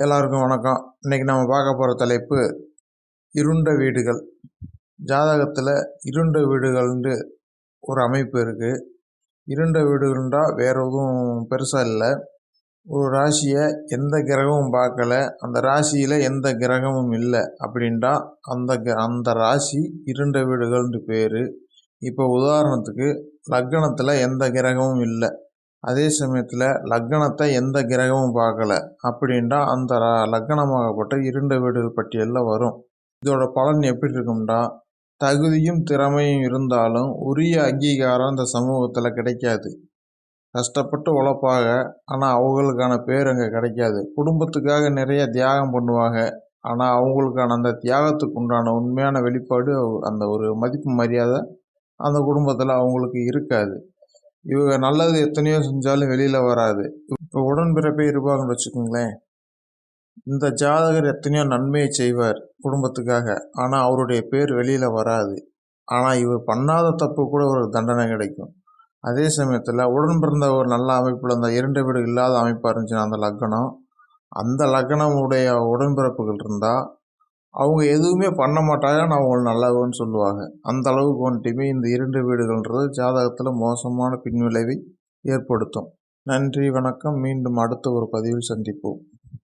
எல்லாருக்கும் வணக்கம். இன்றைக்கி நம்ம பார்க்க போகிற தலைப்பு இருண்ட வீடுகள். ஜாதகத்தில் இருண்ட வீடுகள்னு ஒரு அமைப்பு இருக்குது. இருண்ட வீடுகள்ன்றா வேறு எதுவும் பெருசாக இல்லை. ஒரு ராசியை எந்த கிரகமும் பார்க்கல, அந்த ராசியில் எந்த கிரகமும் இல்லை அப்படின்ட்டா அந்த ராசி இருண்ட வீடுகள்னு பேர். இப்போ உதாரணத்துக்கு லக்னத்தில் எந்த கிரகமும் இல்லை, அதே சமயத்தில் லக்னத்தை எந்த கிரகமும் பார்க்கல அப்படின்ட்டா அந்த லக்னமாகப்பட்ட இருண்ட வீடுகள் பட்டியலில் வரும். இதோட பலன் எப்படி இருக்கும்டா, தகுதியும் திறமையும் இருந்தாலும் உரிய அங்கீகாரம் இந்த சமூகத்தில் கிடைக்காது. கஷ்டப்பட்டு உழைப்பாங்க, ஆனால் அவங்களுக்கான பேர் அங்கே கிடைக்காது. குடும்பத்துக்காக நிறைய தியாகம் பண்ணுவாங்க, ஆனால் அவங்களுக்கான அந்த தியாகத்துக்கு உண்டான உண்மையான வெளிப்பாடு, அந்த ஒரு மதிப்பு மரியாதை அந்த குடும்பத்தில் அவங்களுக்கு இருக்காது. இவங்க நல்லது எத்தனையோ செஞ்சாலும் வெளியில் வராது. இப்போ உடன்பிறப்பே இருப்பாங்கன்னு வச்சுக்கோங்களேன். இந்த ஜாதகர் எத்தனையோ நன்மையை செய்வார் குடும்பத்துக்காக, ஆனால் அவருடைய பேர் வெளியில் வராது. ஆனால் இவர் பண்ணாத தப்பு கூட ஒரு தண்டனை கிடைக்கும். அதே சமயத்தில் உடன் பிறந்த ஒரு நல்ல அமைப்பில் அந்த இரண்டு வீடு இல்லாத அமைப்பாக இருந்துச்சுன்னா அந்த லக்னமுடைய உடன்பிறப்புகள் இருந்தால் அவங்க எதுவுமே பண்ண மாட்டாங்க, நான் அவங்களை நல்லவன்னு சொல்லுவாங்க. அந்த அளவுக்கு வந்துட்டுமே இந்த இரண்டு வீடுகள்ன்றது ஜாதகத்தில் மோசமான பின்விளைவை ஏற்படுத்தும். நன்றி, வணக்கம். மீண்டும் அடுத்த ஒரு பதிவில் சந்திப்போம்.